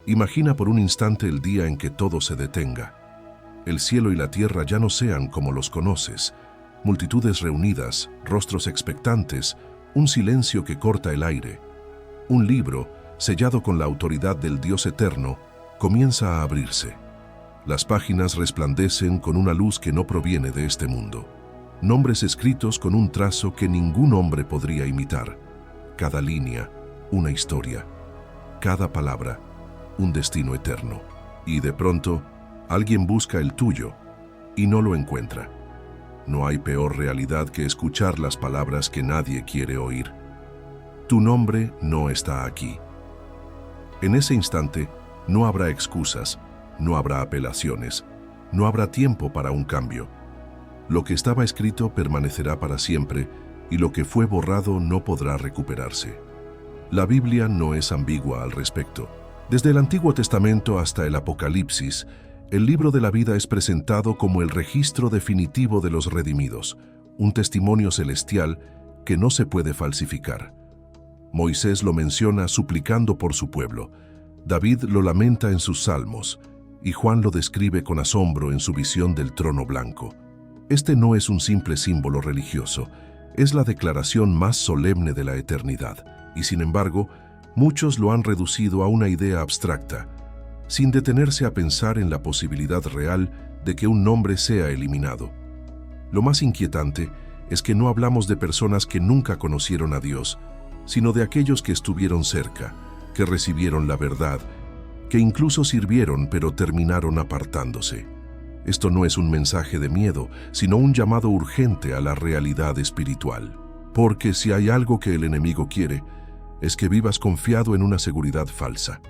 Imagina por un instante el día en que todo se detenga. El cielo y la tierra ya no sean como los conoces. Multitudes reunidas, rostros expectantes, un silencio que corta el aire. Un libro, sellado con la autoridad del Dios eterno, comienza a abrirse. Las páginas resplandecen con una luz que no proviene de este mundo. Nombres escritos con un trazo que ningún hombre podría imitar. Cada línea, una historia. Cada palabra, un destino eterno. Y de pronto, alguien busca el tuyo y no lo encuentra. No hay peor realidad que escuchar las palabras que nadie quiere oír. Tu nombre no está aquí. En ese instante, no habrá excusas, no habrá apelaciones, no habrá tiempo para un cambio. Lo que estaba escrito permanecerá para siempre y lo que fue borrado no podrá recuperarse. La Biblia no es ambigua al respecto. Desde el Antiguo Testamento hasta el Apocalipsis, el libro de la vida es presentado como el registro definitivo de los redimidos, un testimonio celestial que no se puede falsificar. Moisés lo menciona suplicando por su pueblo, David lo lamenta en sus salmos, y Juan lo describe con asombro en su visión del trono blanco. Este no es un simple símbolo religioso, es la declaración más solemne de la eternidad, y sin embargo, muchos lo han reducido a una idea abstracta, sin detenerse a pensar en la posibilidad real de que un nombre sea eliminado. Lo más inquietante es que no hablamos de personas que nunca conocieron a Dios, sino de aquellos que estuvieron cerca, que recibieron la verdad, que incluso sirvieron pero terminaron apartándose. Esto no es un mensaje de miedo, sino un llamado urgente a la realidad espiritual. Porque si hay algo que el enemigo quiere, es que vivas confiado en una seguridad falsa,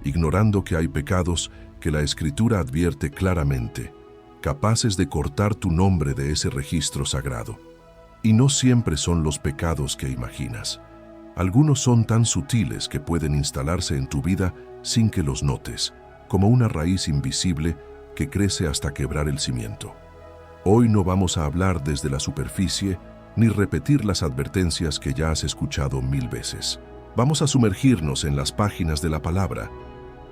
ignorando que hay pecados que la Escritura advierte claramente, capaces de cortar tu nombre de ese registro sagrado. Y no siempre son los pecados que imaginas. Algunos son tan sutiles que pueden instalarse en tu vida sin que los notes, como una raíz invisible que crece hasta quebrar el cimiento. Hoy no vamos a hablar desde la superficie ni repetir las advertencias que ya has escuchado 1000 veces. Vamos a sumergirnos en las páginas de la palabra,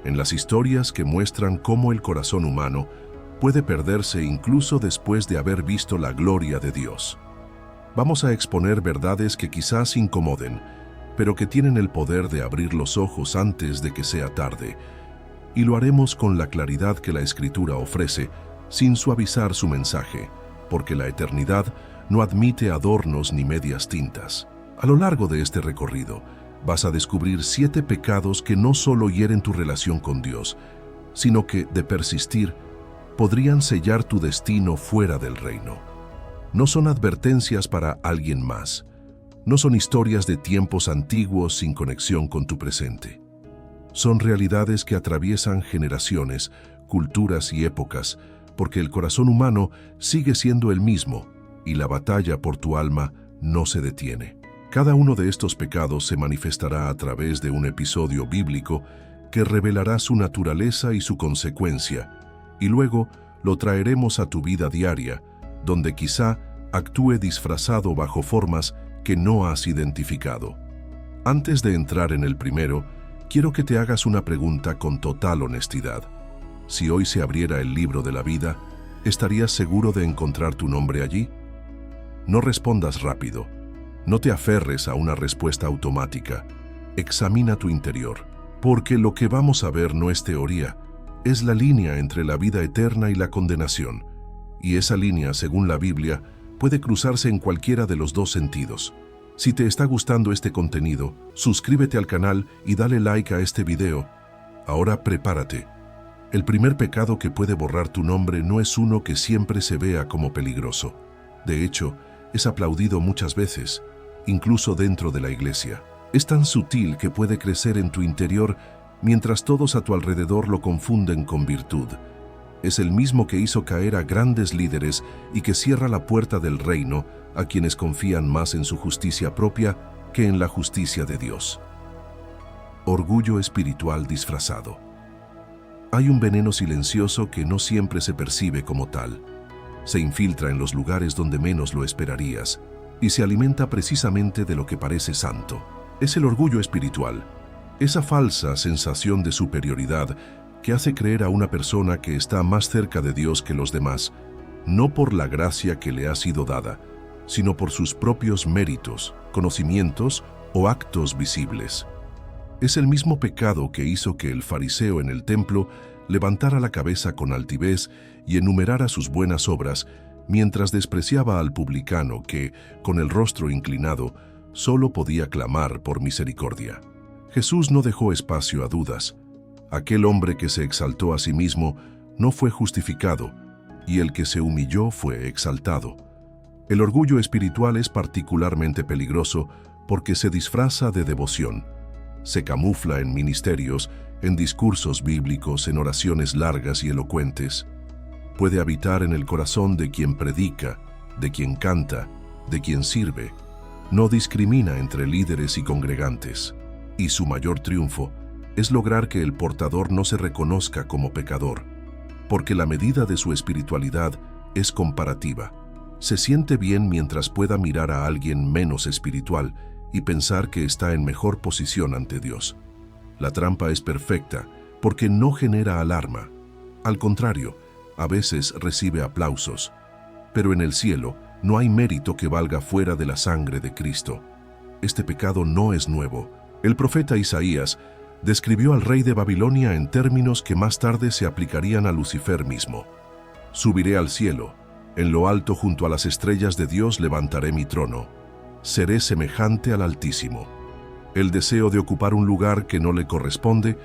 en las historias que muestran cómo el corazón humano puede perderse incluso después de haber visto la gloria de Dios. Vamos a exponer verdades que quizás incomoden, pero que tienen el poder de abrir los ojos antes de que sea tarde, y lo haremos con la claridad que la Escritura ofrece, sin suavizar su mensaje, porque la eternidad no admite adornos ni medias tintas. A lo largo de este recorrido, vas a descubrir 7 pecados que no solo hieren tu relación con Dios, sino que, de persistir, podrían sellar tu destino fuera del reino. No son advertencias para alguien más. No son historias de tiempos antiguos sin conexión con tu presente. Son realidades que atraviesan generaciones, culturas y épocas, porque el corazón humano sigue siendo el mismo y la batalla por tu alma no se detiene. Cada uno de estos pecados se manifestará a través de un episodio bíblico que revelará su naturaleza y su consecuencia, y luego lo traeremos a tu vida diaria, donde quizá actúe disfrazado bajo formas que no has identificado. Antes de entrar en el primero, quiero que te hagas una pregunta con total honestidad. Si hoy se abriera el libro de la vida, ¿estarías seguro de encontrar tu nombre allí? No respondas rápido. No te aferres a una respuesta automática. Examina tu interior, porque lo que vamos a ver no es teoría, es la línea entre la vida eterna y la condenación. Y esa línea, según la Biblia, puede cruzarse en cualquiera de los dos sentidos. Si te está gustando este contenido, suscríbete al canal y dale like a este video. Ahora prepárate. El primer pecado que puede borrar tu nombre no es uno que siempre se vea como peligroso. De hecho, es aplaudido muchas veces, incluso dentro de la iglesia. Es tan sutil que puede crecer en tu interior mientras todos a tu alrededor lo confunden con virtud. Es el mismo que hizo caer a grandes líderes y que cierra la puerta del reino a quienes confían más en su justicia propia que en la justicia de Dios. Orgullo espiritual disfrazado. Hay un veneno silencioso que no siempre se percibe como tal. Se infiltra en los lugares donde menos lo esperarías y se alimenta precisamente de lo que parece santo. Es el orgullo espiritual. Esa falsa sensación de superioridad que hace creer a una persona que está más cerca de Dios que los demás, no por la gracia que le ha sido dada, sino por sus propios méritos, conocimientos o actos visibles. Es el mismo pecado que hizo que el fariseo en el templo levantara la cabeza con altivez y enumerara sus buenas obras, mientras despreciaba al publicano que, con el rostro inclinado, solo podía clamar por misericordia. Jesús no dejó espacio a dudas. Aquel hombre que se exaltó a sí mismo no fue justificado, y el que se humilló fue exaltado. El orgullo espiritual es particularmente peligroso porque se disfraza de devoción. Se camufla en ministerios, en discursos bíblicos, en oraciones largas y elocuentes. Puede habitar en el corazón de quien predica, de quien canta, de quien sirve. No discrimina entre líderes y congregantes. Y su mayor triunfo es lograr que el portador no se reconozca como pecador, porque la medida de su espiritualidad es comparativa. Se siente bien mientras pueda mirar a alguien menos espiritual y pensar que está en mejor posición ante Dios. La trampa es perfecta porque no genera alarma. Al contrario, a veces recibe aplausos. Pero en el cielo no hay mérito que valga fuera de la sangre de Cristo. Este pecado no es nuevo. El profeta Isaías describió al rey de Babilonia en términos que más tarde se aplicarían a Lucifer mismo. Subiré al cielo, en lo alto junto a las estrellas de Dios levantaré mi trono. Seré semejante al Altísimo. El deseo de ocupar un lugar que no le corresponde,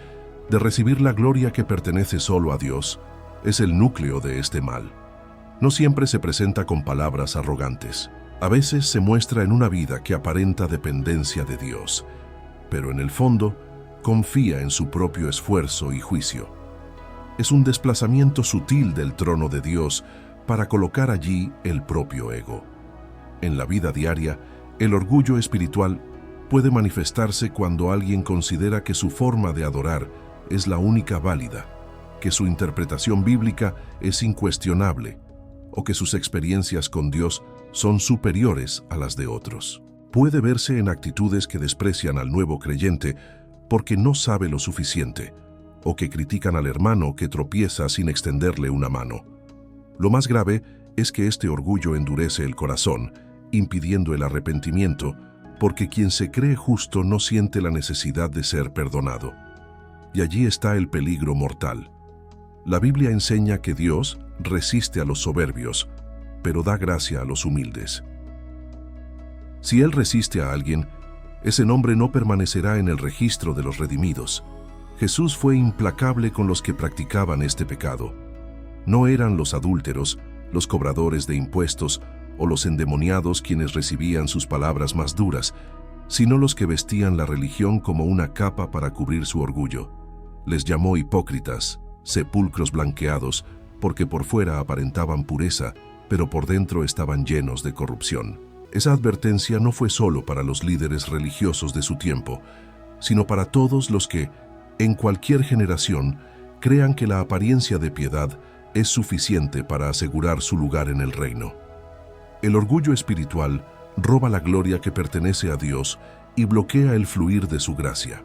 de recibir la gloria que pertenece solo a Dios, es el núcleo de este mal. No siempre se presenta con palabras arrogantes. A veces se muestra en una vida que aparenta dependencia de Dios, pero en el fondo confía en su propio esfuerzo y juicio. Es un desplazamiento sutil del trono de Dios para colocar allí el propio ego. En la vida diaria, el orgullo espiritual puede manifestarse cuando alguien considera que su forma de adorar es la única válida, que su interpretación bíblica es incuestionable o que sus experiencias con Dios son superiores a las de otros. Puede verse en actitudes que desprecian al nuevo creyente porque no sabe lo suficiente, o que critican al hermano que tropieza sin extenderle una mano. Lo más grave es que este orgullo endurece el corazón, impidiendo el arrepentimiento, porque quien se cree justo no siente la necesidad de ser perdonado. Y allí está el peligro mortal. La Biblia enseña que Dios resiste a los soberbios, pero da gracia a los humildes. Si Él resiste a alguien, ese nombre no permanecerá en el registro de los redimidos. Jesús fue implacable con los que practicaban este pecado. No eran los adúlteros, los cobradores de impuestos o los endemoniados quienes recibían sus palabras más duras, sino los que vestían la religión como una capa para cubrir su orgullo. Les llamó hipócritas, sepulcros blanqueados, porque por fuera aparentaban pureza, pero por dentro estaban llenos de corrupción. Esa advertencia no fue solo para los líderes religiosos de su tiempo, sino para todos los que, en cualquier generación, crean que la apariencia de piedad es suficiente para asegurar su lugar en el reino. El orgullo espiritual roba la gloria que pertenece a Dios y bloquea el fluir de su gracia.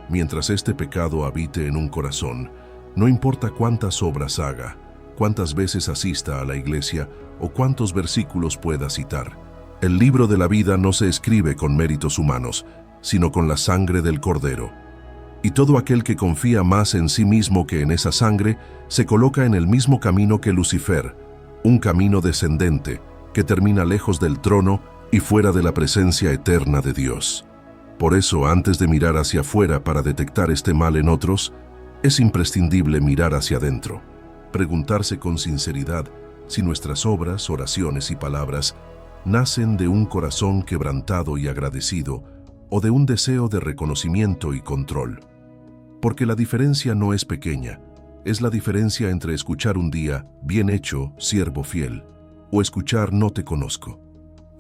Mientras este pecado habite en un corazón, no importa cuántas obras haga, cuántas veces asista a la iglesia o cuántos versículos pueda citar, el libro de la vida no se escribe con méritos humanos, sino con la sangre del Cordero. Y todo aquel que confía más en sí mismo que en esa sangre, se coloca en el mismo camino que Lucifer, un camino descendente que termina lejos del trono y fuera de la presencia eterna de Dios. Por eso, antes de mirar hacia afuera para detectar este mal en otros, es imprescindible mirar hacia adentro, preguntarse con sinceridad si nuestras obras, oraciones y palabras nacen de un corazón quebrantado y agradecido o de un deseo de reconocimiento y control. Porque la diferencia no es pequeña, es la diferencia entre escuchar un día, bien hecho, siervo fiel, o escuchar no te conozco.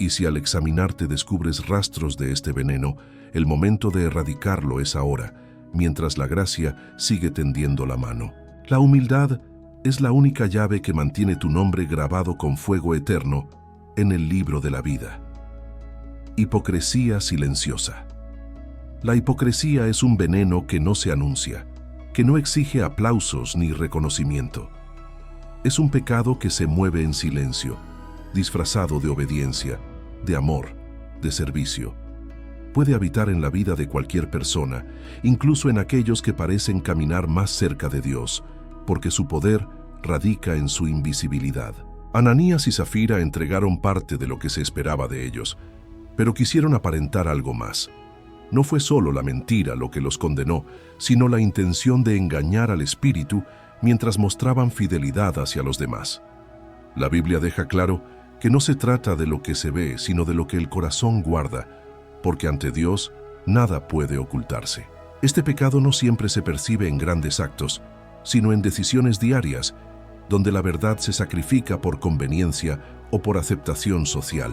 Y si al examinarte descubres rastros de este veneno, el momento de erradicarlo es ahora, mientras la gracia sigue tendiendo la mano. La humildad es la única llave que mantiene tu nombre grabado con fuego eterno en el libro de la vida. Hipocresía silenciosa. La hipocresía es un veneno que no se anuncia, que no exige aplausos ni reconocimiento. Es un pecado que se mueve en silencio, disfrazado de obediencia, de amor, de servicio. Puede habitar en la vida de cualquier persona, incluso en aquellos que parecen caminar más cerca de Dios, porque su poder radica en su invisibilidad. Ananías y Zafira entregaron parte de lo que se esperaba de ellos, pero quisieron aparentar algo más. No fue solo la mentira lo que los condenó, sino la intención de engañar al Espíritu mientras mostraban fidelidad hacia los demás. La Biblia deja claro que no se trata de lo que se ve, sino de lo que el corazón guarda, porque ante Dios nada puede ocultarse. Este pecado no siempre se percibe en grandes actos, sino en decisiones diarias, donde la verdad se sacrifica por conveniencia o por aceptación social.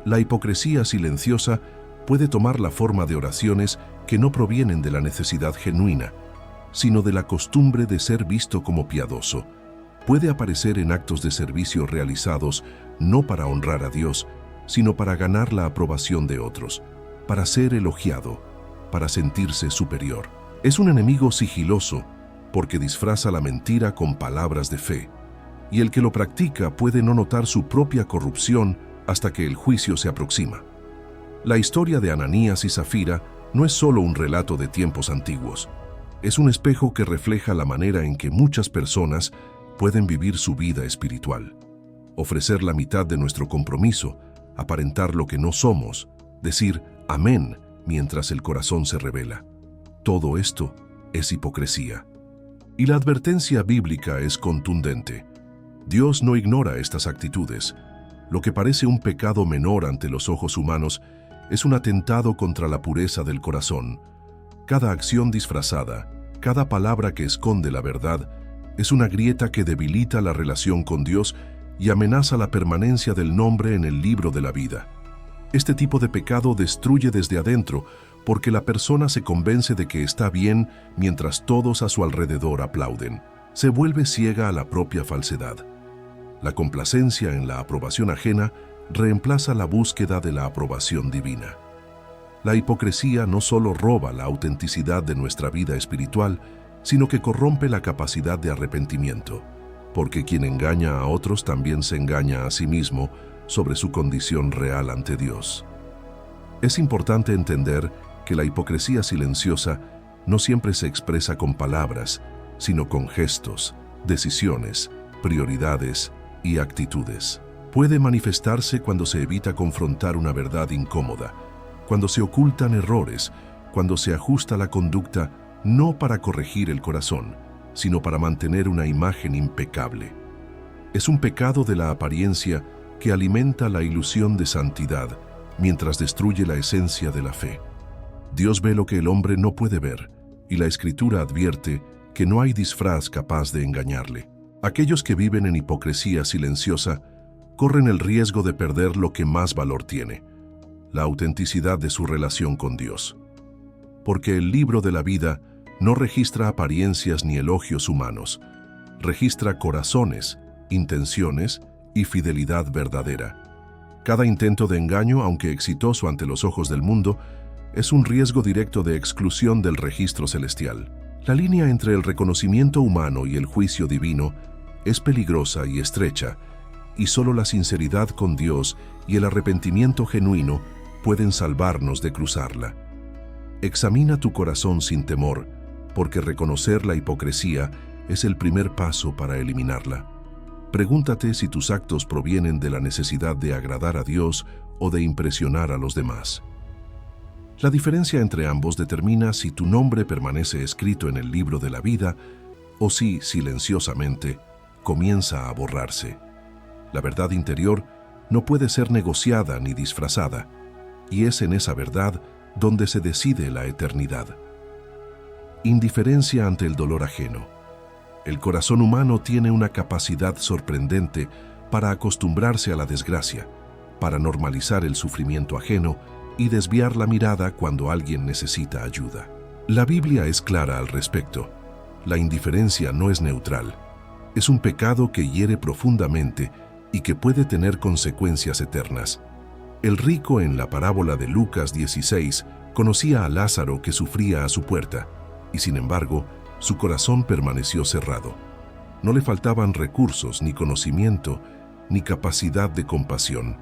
La hipocresía silenciosa puede tomar la forma de oraciones que no provienen de la necesidad genuina, sino de la costumbre de ser visto como piadoso. Puede aparecer en actos de servicio realizados no para honrar a Dios, sino para ganar la aprobación de otros, para ser elogiado, para sentirse superior. Es un enemigo sigiloso, porque disfraza la mentira con palabras de fe, y el que lo practica puede no notar su propia corrupción hasta que el juicio se aproxima. La historia de Ananías y Zafira no es solo un relato de tiempos antiguos, es un espejo que refleja la manera en que muchas personas pueden vivir su vida espiritual. Ofrecer la mitad de nuestro compromiso, aparentar lo que no somos, decir amén mientras el corazón se revela. Todo esto es hipocresía. Y la advertencia bíblica es contundente. Dios no ignora estas actitudes. Lo que parece un pecado menor ante los ojos humanos es un atentado contra la pureza del corazón. Cada acción disfrazada, cada palabra que esconde la verdad, es una grieta que debilita la relación con Dios y amenaza la permanencia del nombre en el libro de la vida. Este tipo de pecado destruye desde adentro porque la persona se convence de que está bien mientras todos a su alrededor aplauden. Se vuelve ciega a la propia falsedad. La complacencia en la aprobación ajena reemplaza la búsqueda de la aprobación divina. La hipocresía no solo roba la autenticidad de nuestra vida espiritual, sino que corrompe la capacidad de arrepentimiento, porque quien engaña a otros también se engaña a sí mismo sobre su condición real ante Dios. Es importante entender que la hipocresía silenciosa no siempre se expresa con palabras, sino con gestos, decisiones, prioridades y actitudes. Puede manifestarse cuando se evita confrontar una verdad incómoda, cuando se ocultan errores, cuando se ajusta la conducta no para corregir el corazón, sino para mantener una imagen impecable. Es un pecado de la apariencia que alimenta la ilusión de santidad mientras destruye la esencia de la fe. Dios ve lo que el hombre no puede ver, y la Escritura advierte que no hay disfraz capaz de engañarle. Aquellos que viven en hipocresía silenciosa corren el riesgo de perder lo que más valor tiene, la autenticidad de su relación con Dios. Porque el libro de la vida no registra apariencias ni elogios humanos, registra corazones, intenciones y fidelidad verdadera. Cada intento de engaño, aunque exitoso ante los ojos del mundo, es un riesgo directo de exclusión del registro celestial. La línea entre el reconocimiento humano y el juicio divino es peligrosa y estrecha, y solo la sinceridad con Dios y el arrepentimiento genuino pueden salvarnos de cruzarla. Examina tu corazón sin temor, porque reconocer la hipocresía es el primer paso para eliminarla. Pregúntate si tus actos provienen de la necesidad de agradar a Dios o de impresionar a los demás. La diferencia entre ambos determina si tu nombre permanece escrito en el libro de la vida o si, silenciosamente, comienza a borrarse. La verdad interior no puede ser negociada ni disfrazada, y es en esa verdad donde se decide la eternidad. Indiferencia ante el dolor ajeno. El corazón humano tiene una capacidad sorprendente para acostumbrarse a la desgracia, para normalizar el sufrimiento ajeno y desviar la mirada cuando alguien necesita ayuda. La Biblia es clara al respecto. La indiferencia no es neutral. Es un pecado que hiere profundamente y que puede tener consecuencias eternas. El rico en la parábola de Lucas 16 Conocía a Lázaro que sufría a su puerta, y sin embargo, su corazón permaneció cerrado. No le faltaban recursos, ni conocimiento, ni capacidad de compasión.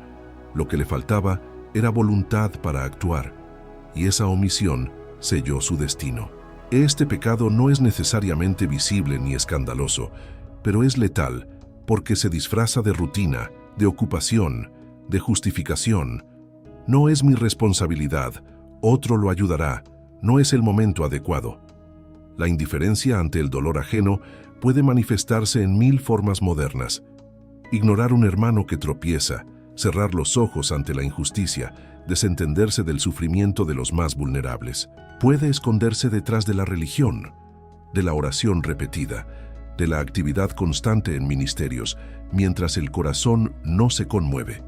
Lo que le faltaba era voluntad para actuar, y esa omisión selló su destino. Este pecado no es necesariamente visible ni escandaloso, pero es letal porque se disfraza de rutina, de ocupación, de justificación. No es mi responsabilidad, otro lo ayudará, no es el momento adecuado. La indiferencia ante el dolor ajeno puede manifestarse en 1000 formas modernas. Ignorar un hermano que tropieza, cerrar los ojos ante la injusticia, desentenderse del sufrimiento de los más vulnerables. Puede esconderse detrás de la religión, de la oración repetida, de la actividad constante en ministerios, mientras el corazón no se conmueve.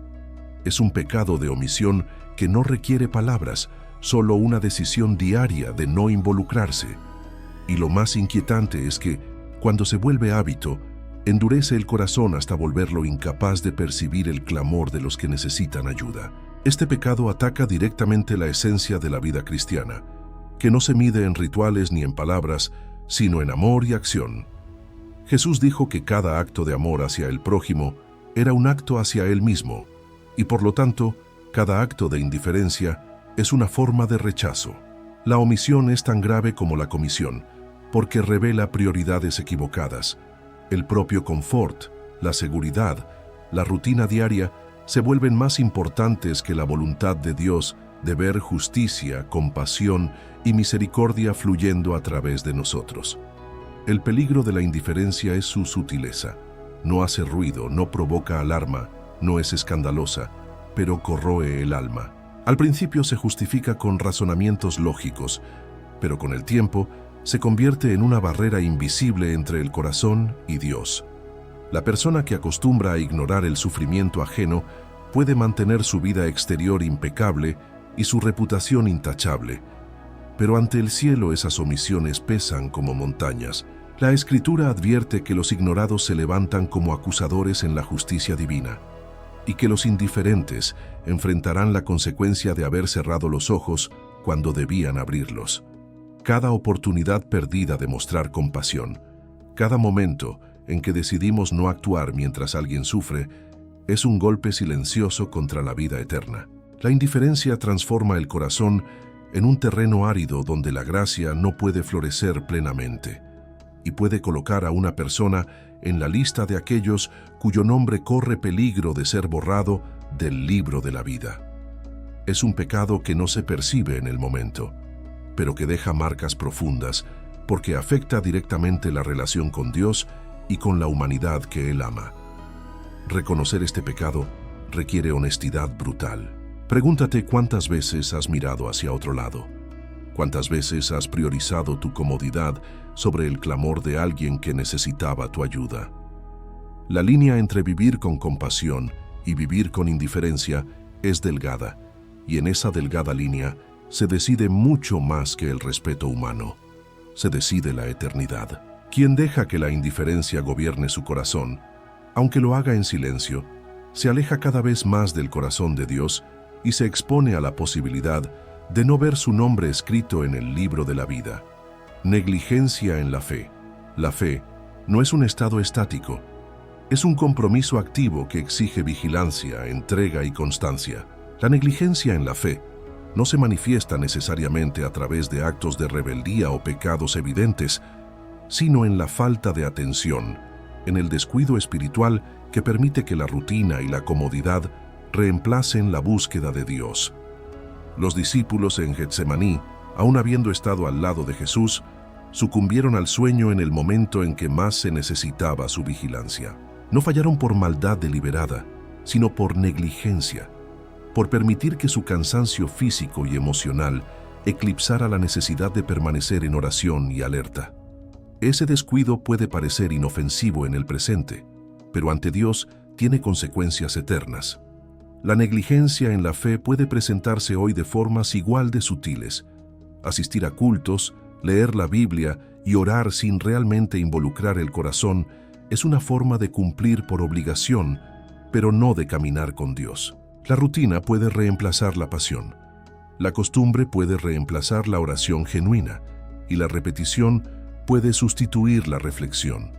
Es un pecado de omisión que no requiere palabras, solo una decisión diaria de no involucrarse. Y lo más inquietante es que, cuando se vuelve hábito, endurece el corazón hasta volverlo incapaz de percibir el clamor de los que necesitan ayuda. Este pecado ataca directamente la esencia de la vida cristiana, que no se mide en rituales ni en palabras, sino en amor y acción. Jesús dijo que cada acto de amor hacia el prójimo era un acto hacia él mismo, y por lo tanto, cada acto de indiferencia es una forma de rechazo. La omisión es tan grave como la comisión, porque revela prioridades equivocadas. El propio confort, la seguridad, la rutina diaria se vuelven más importantes que la voluntad de Dios de ver justicia, compasión y misericordia fluyendo a través de nosotros. El peligro de la indiferencia es su sutileza. No hace ruido, no provoca alarma, no es escandalosa, pero corroe el alma. Al principio se justifica con razonamientos lógicos, pero con el tiempo se convierte en una barrera invisible entre el corazón y Dios. La persona que acostumbra a ignorar el sufrimiento ajeno puede mantener su vida exterior impecable y su reputación intachable, pero ante el cielo esas omisiones pesan como montañas. La Escritura advierte que los ignorados se levantan como acusadores en la justicia divina, y que los indiferentes enfrentarán la consecuencia de haber cerrado los ojos cuando debían abrirlos. Cada oportunidad perdida de mostrar compasión, cada momento en que decidimos no actuar mientras alguien sufre, es un golpe silencioso contra la vida eterna. La indiferencia transforma el corazón en un terreno árido donde la gracia no puede florecer plenamente, y puede colocar a una persona en la lista de aquellos cuyo nombre corre peligro de ser borrado del libro de la vida. Es un pecado que no se percibe en el momento, pero que deja marcas profundas porque afecta directamente la relación con Dios y con la humanidad que Él ama. Reconocer este pecado requiere honestidad brutal. Pregúntate cuántas veces has mirado hacia otro lado, cuántas veces has priorizado tu comodidad sobre el clamor de alguien que necesitaba tu ayuda. La línea entre vivir con compasión y vivir con indiferencia es delgada, y en esa delgada línea se decide mucho más que el respeto humano. Se decide la eternidad. Quien deja que la indiferencia gobierne su corazón, aunque lo haga en silencio, se aleja cada vez más del corazón de Dios y se expone a la posibilidad de no ver su nombre escrito en el libro de la vida. Negligencia en la fe. La fe no es un estado estático, es un compromiso activo que exige vigilancia, entrega y constancia. La negligencia en la fe no se manifiesta necesariamente a través de actos de rebeldía o pecados evidentes, sino en la falta de atención, en el descuido espiritual que permite que la rutina y la comodidad reemplacen la búsqueda de Dios. Los discípulos en Getsemaní, aun habiendo estado al lado de Jesús, sucumbieron al sueño en el momento en que más se necesitaba su vigilancia. No fallaron por maldad deliberada, sino por negligencia, por permitir que su cansancio físico y emocional eclipsara la necesidad de permanecer en oración y alerta. Ese descuido puede parecer inofensivo en el presente, pero ante Dios tiene consecuencias eternas. La negligencia en la fe puede presentarse hoy de formas igual de sutiles. Asistir a cultos, leer la Biblia y orar sin realmente involucrar el corazón es una forma de cumplir por obligación, pero no de caminar con Dios. La rutina puede reemplazar la pasión, La costumbre puede reemplazar la oración genuina y la repetición puede sustituir la reflexión.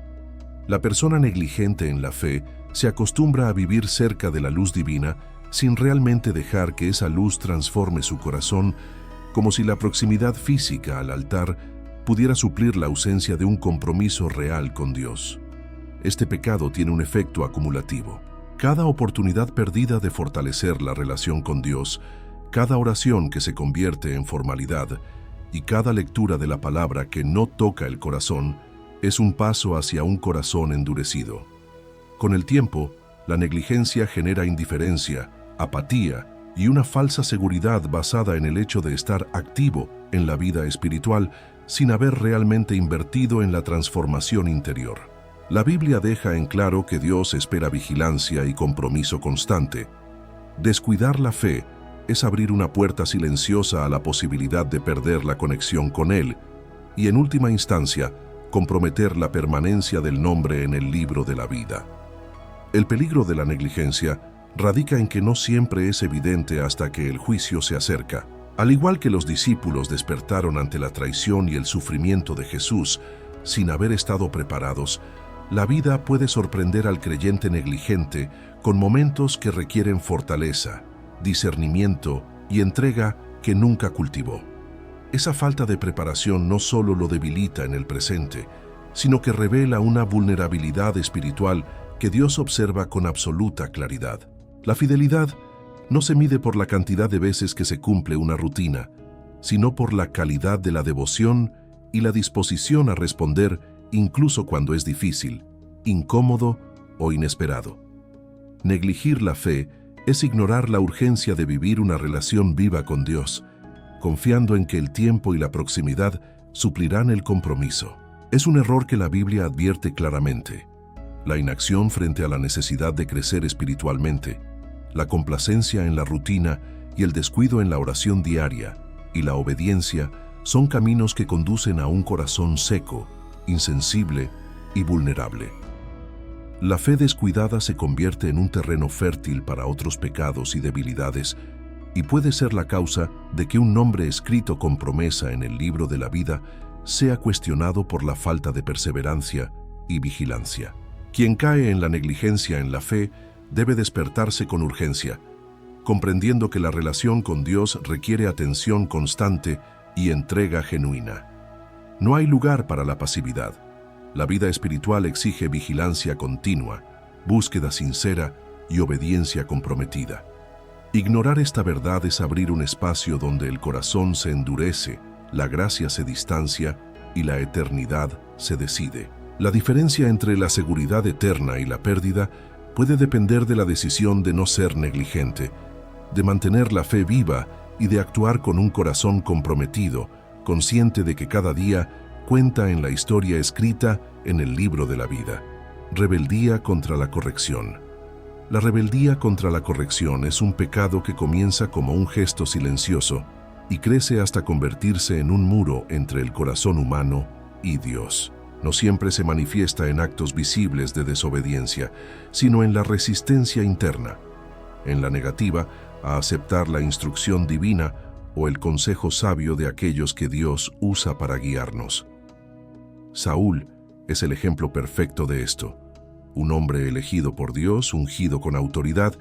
La persona negligente en la fe se acostumbra a vivir cerca de la luz divina sin realmente dejar que esa luz transforme su corazón, como si la proximidad física al altar pudiera suplir la ausencia de un compromiso real con Dios. Este pecado tiene un efecto acumulativo. Cada oportunidad perdida de fortalecer la relación con Dios, cada oración que se convierte en formalidad y cada lectura de la palabra que no toca el corazón es un paso hacia un corazón endurecido. Con el tiempo, la negligencia genera indiferencia, apatía y una falsa seguridad basada en el hecho de estar activo en la vida espiritual sin haber realmente invertido en la transformación interior. La Biblia deja en claro que Dios espera vigilancia y compromiso constante. Descuidar la fe es abrir una puerta silenciosa a la posibilidad de perder la conexión con Él y, en última instancia, comprometer la permanencia del nombre en el libro de la vida. El peligro de la negligencia radica en que no siempre es evidente hasta que el juicio se acerca. Al igual que los discípulos despertaron ante la traición y el sufrimiento de Jesús sin haber estado preparados, la vida puede sorprender al creyente negligente con momentos que requieren fortaleza, discernimiento y entrega que nunca cultivó. Esa falta de preparación no solo lo debilita en el presente, sino que revela una vulnerabilidad espiritual que Dios observa con absoluta claridad. La fidelidad no se mide por la cantidad de veces que se cumple una rutina, sino por la calidad de la devoción y la disposición a responder incluso cuando es difícil, incómodo o inesperado. Negligir la fe es ignorar la urgencia de vivir una relación viva con Dios, confiando en que el tiempo y la proximidad suplirán el compromiso. Es un error que la Biblia advierte claramente. La inacción frente a la necesidad de crecer espiritualmente, la complacencia en la rutina y el descuido en la oración diaria y la obediencia son caminos que conducen a un corazón seco, insensible y vulnerable. La fe descuidada se convierte en un terreno fértil para otros pecados y debilidades y puede ser la causa de que un nombre escrito con promesa en el libro de la vida sea cuestionado por la falta de perseverancia y vigilancia. Quien cae en la negligencia en la fe debe despertarse con urgencia, comprendiendo que la relación con Dios requiere atención constante y entrega genuina. No hay lugar para la pasividad. La vida espiritual exige vigilancia continua, búsqueda sincera y obediencia comprometida. Ignorar esta verdad es abrir un espacio donde el corazón se endurece, la gracia se distancia y la eternidad se decide. La diferencia entre la seguridad eterna y la pérdida puede depender de la decisión de no ser negligente, de mantener la fe viva y de actuar con un corazón comprometido, consciente de que cada día cuenta en la historia escrita en el libro de la vida. Rebeldía contra la corrección. La rebeldía contra la corrección es un pecado que comienza como un gesto silencioso y crece hasta convertirse en un muro entre el corazón humano y Dios. No siempre se manifiesta en actos visibles de desobediencia, sino en la resistencia interna, en la negativa a aceptar la instrucción divina o el consejo sabio de aquellos que Dios usa para guiarnos. Saúl es el ejemplo perfecto de esto, un hombre elegido por Dios, ungido con autoridad,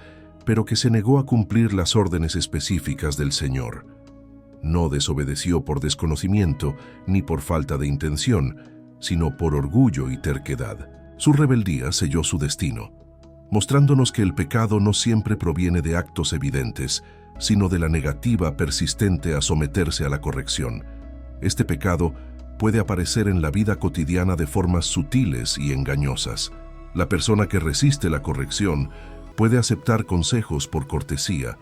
pero que se negó a cumplir las órdenes específicas del Señor. No desobedeció por desconocimiento ni por falta de intención, sino por orgullo y terquedad. Su rebeldía selló su destino, mostrándonos que el pecado no siempre proviene de actos evidentes, sino de la negativa persistente a someterse a la corrección. Este pecado puede aparecer en la vida cotidiana de formas sutiles y engañosas. La persona que resiste la corrección puede aceptar consejos por cortesía,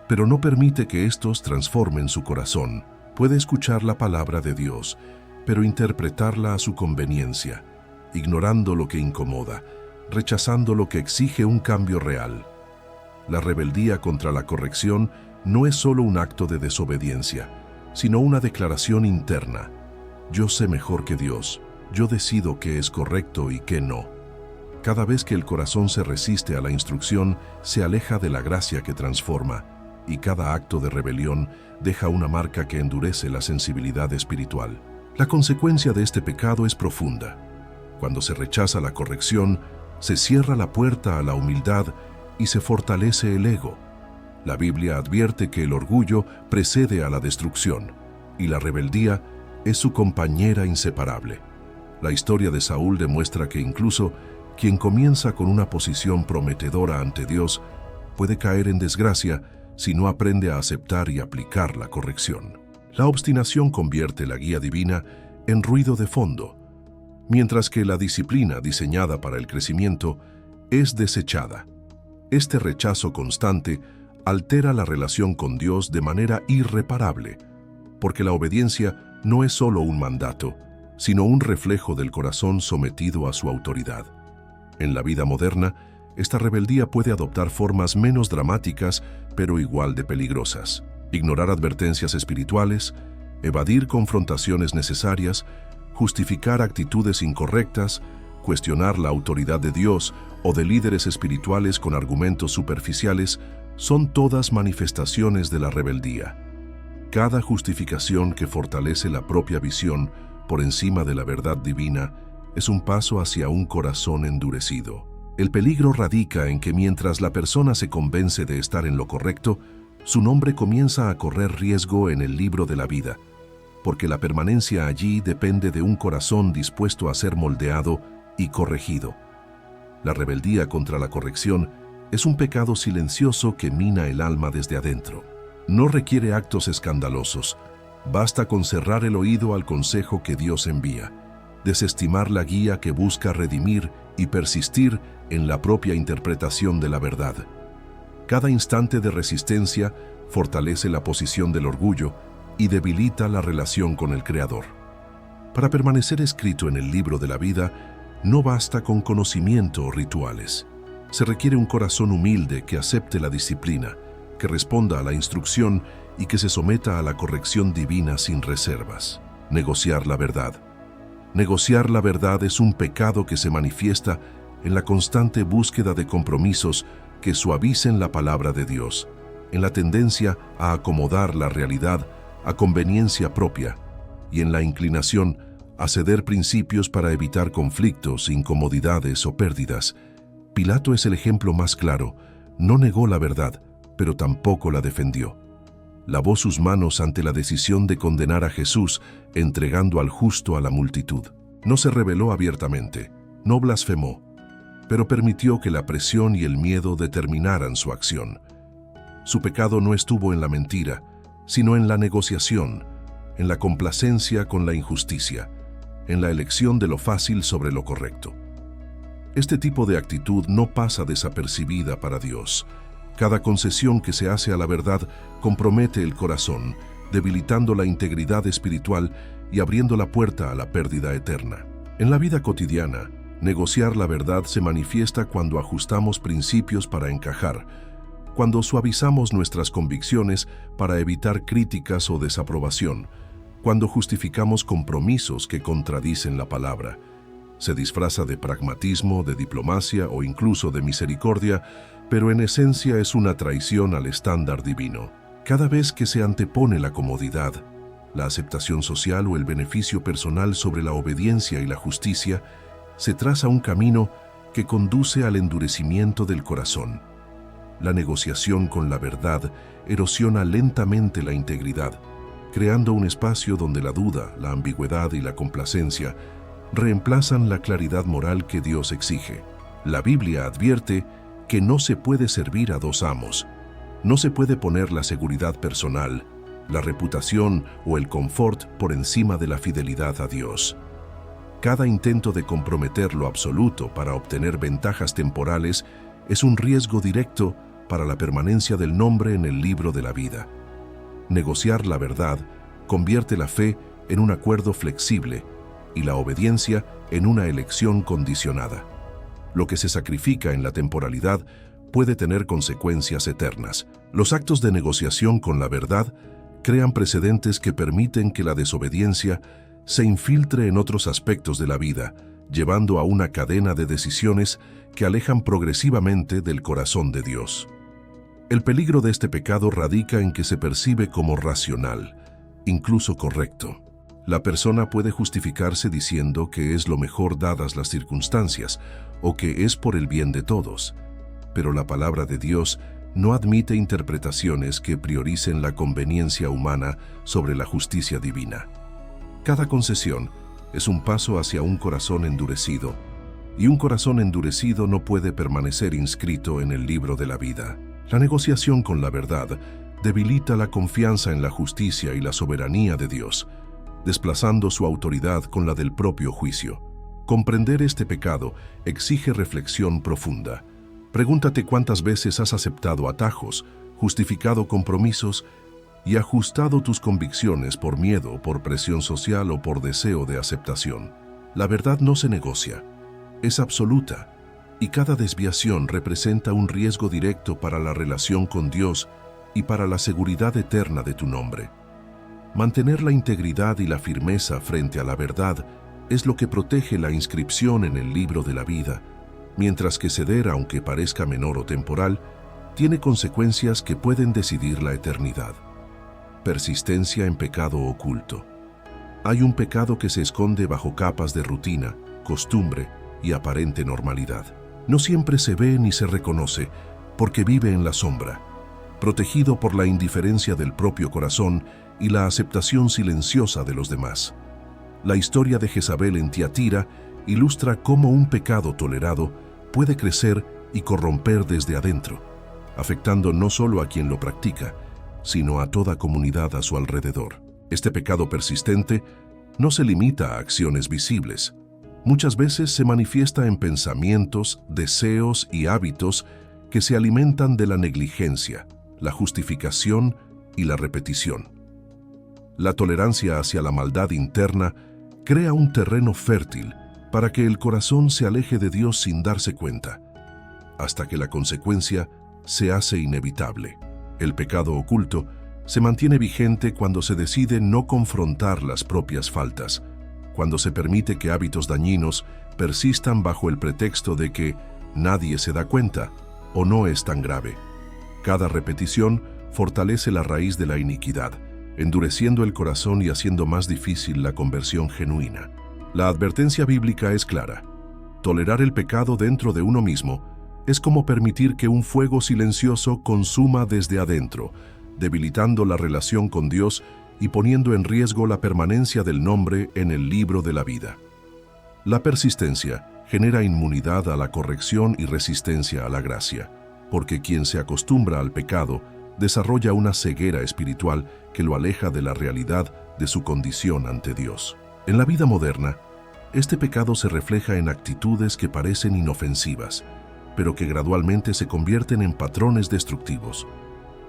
pero no permite que estos transformen su corazón. Puede escuchar la palabra de Dios, pero interpretarla a su conveniencia, ignorando lo que incomoda, rechazando lo que exige un cambio real. La rebeldía contra la corrección no es solo un acto de desobediencia, sino una declaración interna. Yo sé mejor que Dios, yo decido qué es correcto y qué no. Cada vez que el corazón se resiste a la instrucción, se aleja de la gracia que transforma y cada acto de rebelión deja una marca que endurece la sensibilidad espiritual. La consecuencia de este pecado es profunda. Cuando se rechaza la corrección, se cierra la puerta a la humildad y se fortalece el ego. La Biblia advierte que el orgullo precede a la destrucción y la rebeldía es su compañera inseparable. La historia de Saúl demuestra que incluso quien comienza con una posición prometedora ante Dios puede caer en desgracia si no aprende a aceptar y aplicar la corrección. La obstinación convierte la guía divina en ruido de fondo, mientras que la disciplina diseñada para el crecimiento es desechada. Este rechazo constante altera la relación con Dios de manera irreparable, porque la obediencia no es solo un mandato, sino un reflejo del corazón sometido a su autoridad. En la vida moderna, esta rebeldía puede adoptar formas menos dramáticas, pero igual de peligrosas. Ignorar advertencias espirituales, evadir confrontaciones necesarias, justificar actitudes incorrectas, cuestionar la autoridad de Dios o de líderes espirituales con argumentos superficiales, son todas manifestaciones de la rebeldía. Cada justificación que fortalece la propia visión por encima de la verdad divina es un paso hacia un corazón endurecido. El peligro radica en que mientras la persona se convence de estar en lo correcto, su nombre comienza a correr riesgo en el libro de la vida, porque la permanencia allí depende de un corazón dispuesto a ser moldeado y corregido. La rebeldía contra la corrección es un pecado silencioso que mina el alma desde adentro. No requiere actos escandalosos, basta con cerrar el oído al consejo que Dios envía, desestimar la guía que busca redimir y persistir en la propia interpretación de la verdad. Cada instante de resistencia fortalece la posición del orgullo y debilita la relación con el Creador. Para permanecer escrito en el libro de la vida, no basta con conocimiento o rituales. Se requiere un corazón humilde que acepte la disciplina, que responda a la instrucción y que se someta a la corrección divina sin reservas. Negociar la verdad. Negociar la verdad es un pecado que se manifiesta en la constante búsqueda de compromisos que suavicen la palabra de Dios, en la tendencia a acomodar la realidad a conveniencia propia y en la inclinación a ceder principios para evitar conflictos, incomodidades o pérdidas. Pilato es el ejemplo más claro. No negó la verdad, pero tampoco la defendió. Lavó sus manos ante la decisión de condenar a Jesús, entregando al justo a la multitud. No se rebeló abiertamente, no blasfemó, pero permitió que la presión y el miedo determinaran su acción. Su pecado no estuvo en la mentira, sino en la negociación, en la complacencia con la injusticia, en la elección de lo fácil sobre lo correcto. Este tipo de actitud no pasa desapercibida para Dios. Cada concesión que se hace a la verdad compromete el corazón, debilitando la integridad espiritual y abriendo la puerta a la pérdida eterna. En la vida cotidiana, negociar la verdad se manifiesta cuando ajustamos principios para encajar, cuando suavizamos nuestras convicciones para evitar críticas o desaprobación, cuando justificamos compromisos que contradicen la palabra. Se disfraza de pragmatismo, de diplomacia o incluso de misericordia, pero en esencia es una traición al estándar divino. Cada vez que se antepone la comodidad, la aceptación social o el beneficio personal sobre la obediencia y la justicia, se traza un camino que conduce al endurecimiento del corazón. La negociación con la verdad erosiona lentamente la integridad, creando un espacio donde la duda, la ambigüedad y la complacencia reemplazan la claridad moral que Dios exige. La Biblia advierte que no se puede servir a dos amos. No se puede poner la seguridad personal, la reputación o el confort por encima de la fidelidad a Dios. Cada intento de comprometer lo absoluto para obtener ventajas temporales es un riesgo directo para la permanencia del nombre en el libro de la vida. Negociar la verdad convierte la fe en un acuerdo flexible y la obediencia en una elección condicionada. Lo que se sacrifica en la temporalidad puede tener consecuencias eternas. Los actos de negociación con la verdad crean precedentes que permiten que la desobediencia se infiltre en otros aspectos de la vida, llevando a una cadena de decisiones que alejan progresivamente del corazón de Dios. El peligro de este pecado radica en que se percibe como racional, incluso correcto. La persona puede justificarse diciendo que es lo mejor dadas las circunstancias o que es por el bien de todos, pero la palabra de Dios no admite interpretaciones que prioricen la conveniencia humana sobre la justicia divina. Cada concesión es un paso hacia un corazón endurecido, y un corazón endurecido no puede permanecer inscrito en el libro de la vida. La negociación con la verdad debilita la confianza en la justicia y la soberanía de Dios, desplazando su autoridad con la del propio juicio. Comprender este pecado exige reflexión profunda. Pregúntate cuántas veces has aceptado atajos, justificado compromisos y ajustado tus convicciones por miedo, por presión social o por deseo de aceptación. La verdad no se negocia, es absoluta, y cada desviación representa un riesgo directo para la relación con Dios y para la seguridad eterna de tu nombre. Mantener la integridad y la firmeza frente a la verdad es lo que protege la inscripción en el libro de la vida, mientras que ceder, aunque parezca menor o temporal, tiene consecuencias que pueden decidir la eternidad. Persistencia en pecado oculto. Hay un pecado que se esconde bajo capas de rutina, costumbre y aparente normalidad. No siempre se ve ni se reconoce, porque vive en la sombra, protegido por la indiferencia del propio corazón y la aceptación silenciosa de los demás. La historia de Jezabel en Tiatira ilustra cómo un pecado tolerado puede crecer y corromper desde adentro, afectando no solo a quien lo practica, sino a toda comunidad a su alrededor. Este pecado persistente no se limita a acciones visibles. Muchas veces se manifiesta en pensamientos, deseos y hábitos que se alimentan de la negligencia, la justificación y la repetición. La tolerancia hacia la maldad interna crea un terreno fértil para que el corazón se aleje de Dios sin darse cuenta, hasta que la consecuencia se hace inevitable. El pecado oculto se mantiene vigente cuando se decide no confrontar las propias faltas, cuando se permite que hábitos dañinos persistan bajo el pretexto de que nadie se da cuenta o no es tan grave. Cada repetición fortalece la raíz de la iniquidad, endureciendo el corazón y haciendo más difícil la conversión genuina. La advertencia bíblica es clara. Tolerar el pecado dentro de uno mismo es como permitir que un fuego silencioso consuma desde adentro, debilitando la relación con Dios y poniendo en riesgo la permanencia del nombre en el libro de la vida. La persistencia genera inmunidad a la corrección y resistencia a la gracia, porque quien se acostumbra al pecado desarrolla una ceguera espiritual que lo aleja de la realidad de su condición ante Dios. En la vida moderna, este pecado se refleja en actitudes que parecen inofensivas, pero que gradualmente se convierten en patrones destructivos.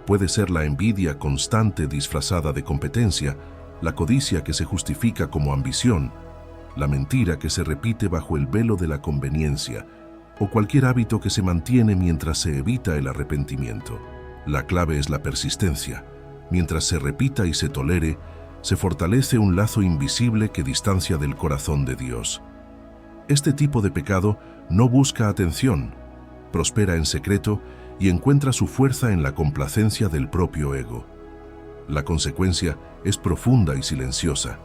Puede ser la envidia constante disfrazada de competencia, la codicia que se justifica como ambición, la mentira que se repite bajo el velo de la conveniencia, o cualquier hábito que se mantiene mientras se evita el arrepentimiento. La clave es la persistencia. Mientras se repita y se tolere, se fortalece un lazo invisible que distancia del corazón de Dios. Este tipo de pecado no busca atención, prospera en secreto y encuentra su fuerza en la complacencia del propio ego. La consecuencia es profunda y silenciosa.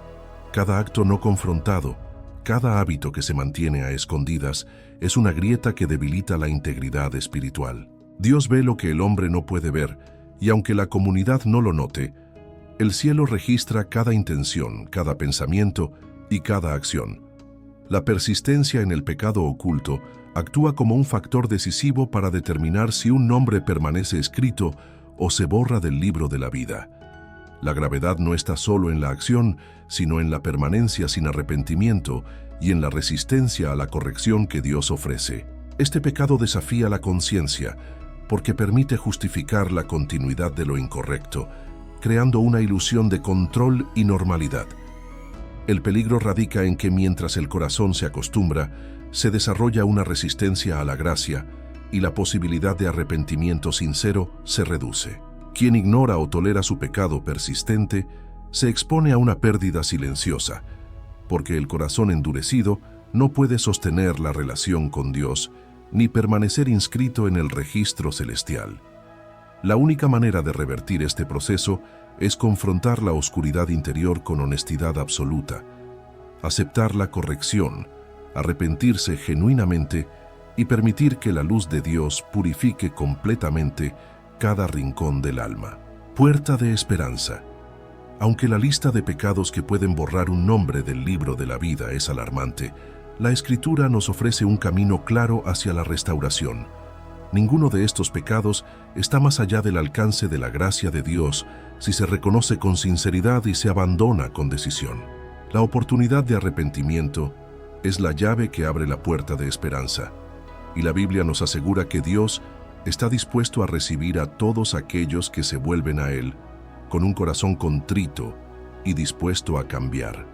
Cada acto no confrontado, cada hábito que se mantiene a escondidas, es una grieta que debilita la integridad espiritual. Dios ve lo que el hombre no puede ver, y aunque la comunidad no lo note, el cielo registra cada intención, cada pensamiento y cada acción. La persistencia en el pecado oculto actúa como un factor decisivo para determinar si un nombre permanece escrito o se borra del libro de la vida. La gravedad no está solo en la acción, sino en la permanencia sin arrepentimiento y en la resistencia a la corrección que Dios ofrece. Este pecado desafía la conciencia, porque permite justificar la continuidad de lo incorrecto, creando una ilusión de control y normalidad. El peligro radica en que mientras el corazón se acostumbra, se desarrolla una resistencia a la gracia y la posibilidad de arrepentimiento sincero se reduce. Quien ignora o tolera su pecado persistente se expone a una pérdida silenciosa, porque el corazón endurecido no puede sostener la relación con Dios ni permanecer inscrito en el registro celestial. La única manera de revertir este proceso es confrontar la oscuridad interior con honestidad absoluta, aceptar la corrección, arrepentirse genuinamente y permitir que la luz de Dios purifique completamente cada rincón del alma. Puerta de esperanza. Aunque la lista de pecados que pueden borrar un nombre del libro de la vida es alarmante, la Escritura nos ofrece un camino claro hacia la restauración. Ninguno de estos pecados está más allá del alcance de la gracia de Dios si se reconoce con sinceridad y se abandona con decisión. La oportunidad de arrepentimiento es la llave que abre la puerta de esperanza, y la Biblia nos asegura que Dios está dispuesto a recibir a todos aquellos que se vuelven a Él con un corazón contrito y dispuesto a cambiar.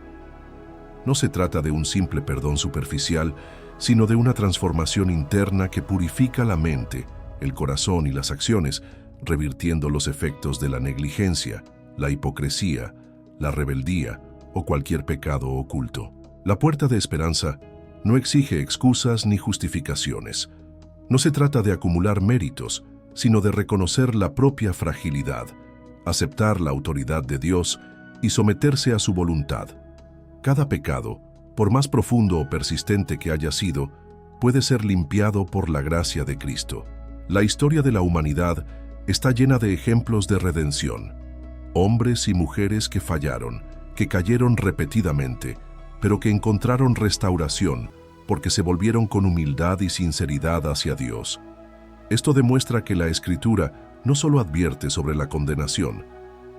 No se trata de un simple perdón superficial, sino de una transformación interna que purifica la mente, el corazón y las acciones, revirtiendo los efectos de la negligencia, la hipocresía, la rebeldía o cualquier pecado oculto. La puerta de esperanza no exige excusas ni justificaciones. No se trata de acumular méritos, sino de reconocer la propia fragilidad, aceptar la autoridad de Dios y someterse a su voluntad. Cada pecado, por más profundo o persistente que haya sido, puede ser limpiado por la gracia de Cristo. La historia de la humanidad está llena de ejemplos de redención. Hombres y mujeres que fallaron, que cayeron repetidamente, pero que encontraron restauración porque se volvieron con humildad y sinceridad hacia Dios. Esto demuestra que la Escritura no solo advierte sobre la condenación,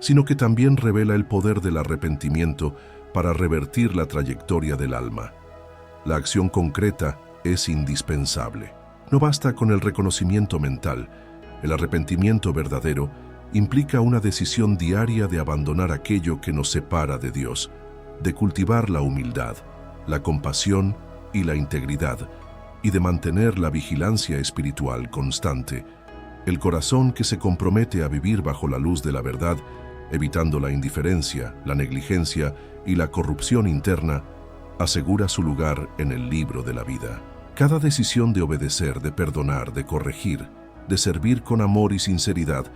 sino que también revela el poder del arrepentimiento para revertir la trayectoria del alma. La acción concreta es indispensable. No basta con el reconocimiento mental. El arrepentimiento verdadero implica una decisión diaria de abandonar aquello que nos separa de Dios, de cultivar la humildad, la compasión y la integridad, y de mantener la vigilancia espiritual constante. El corazón que se compromete a vivir bajo la luz de la verdad, evitando la indiferencia, la negligencia y la corrupción interna, asegura su lugar en el libro de la vida. Cada decisión de obedecer, de perdonar, de corregir, de servir con amor y sinceridad,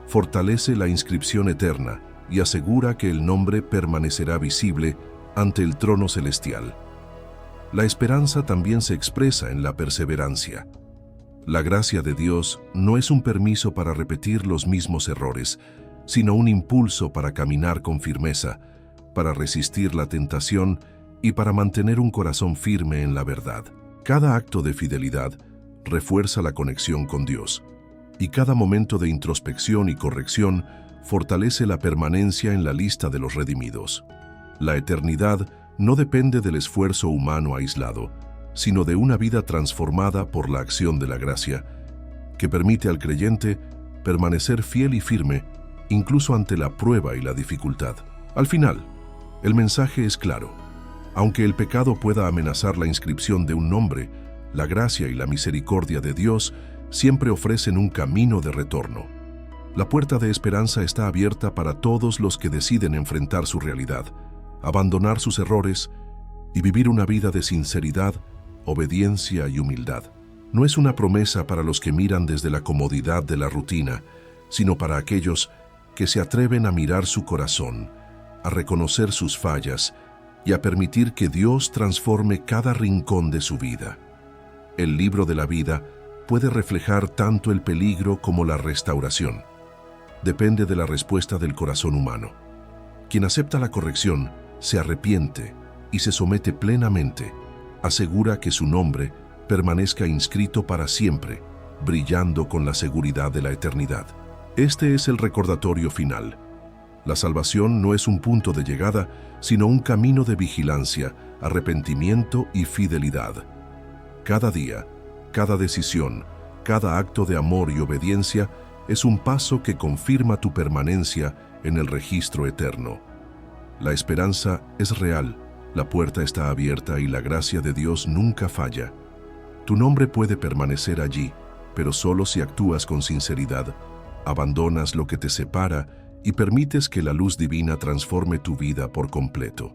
fortalece la inscripción eterna y asegura que el nombre permanecerá visible ante el trono celestial. La esperanza también se expresa en la perseverancia. La gracia de Dios no es un permiso para repetir los mismos errores, sino un impulso para caminar con firmeza, para resistir la tentación y para mantener un corazón firme en la verdad. Cada acto de fidelidad refuerza la conexión con Dios, y cada momento de introspección y corrección fortalece la permanencia en la lista de los redimidos. La eternidad no depende del esfuerzo humano aislado, sino de una vida transformada por la acción de la gracia, que permite al creyente permanecer fiel y firme, incluso ante la prueba y la dificultad. Al final, el mensaje es claro. Aunque el pecado pueda amenazar la inscripción de un nombre, la gracia y la misericordia de Dios siempre ofrecen un camino de retorno. La puerta de esperanza está abierta para todos los que deciden enfrentar su realidad, abandonar sus errores y vivir una vida de sinceridad, obediencia y humildad. No es una promesa para los que miran desde la comodidad de la rutina, sino para aquellos que se atreven a mirar su corazón, a reconocer sus fallas y a permitir que Dios transforme cada rincón de su vida. El libro de la vida puede reflejar tanto el peligro como la restauración. Depende de la respuesta del corazón humano. Quien acepta la corrección, se arrepiente y se somete plenamente, asegura que su nombre permanezca inscrito para siempre, brillando con la seguridad de la eternidad. Este es el recordatorio final. La salvación no es un punto de llegada, sino un camino de vigilancia, arrepentimiento y fidelidad. Cada día, cada decisión, cada acto de amor y obediencia es un paso que confirma tu permanencia en el registro eterno. La esperanza es real, la puerta está abierta y la gracia de Dios nunca falla. Tu nombre puede permanecer allí, pero solo si actúas con sinceridad, abandonas lo que te separa y permites que la luz divina transforme tu vida por completo.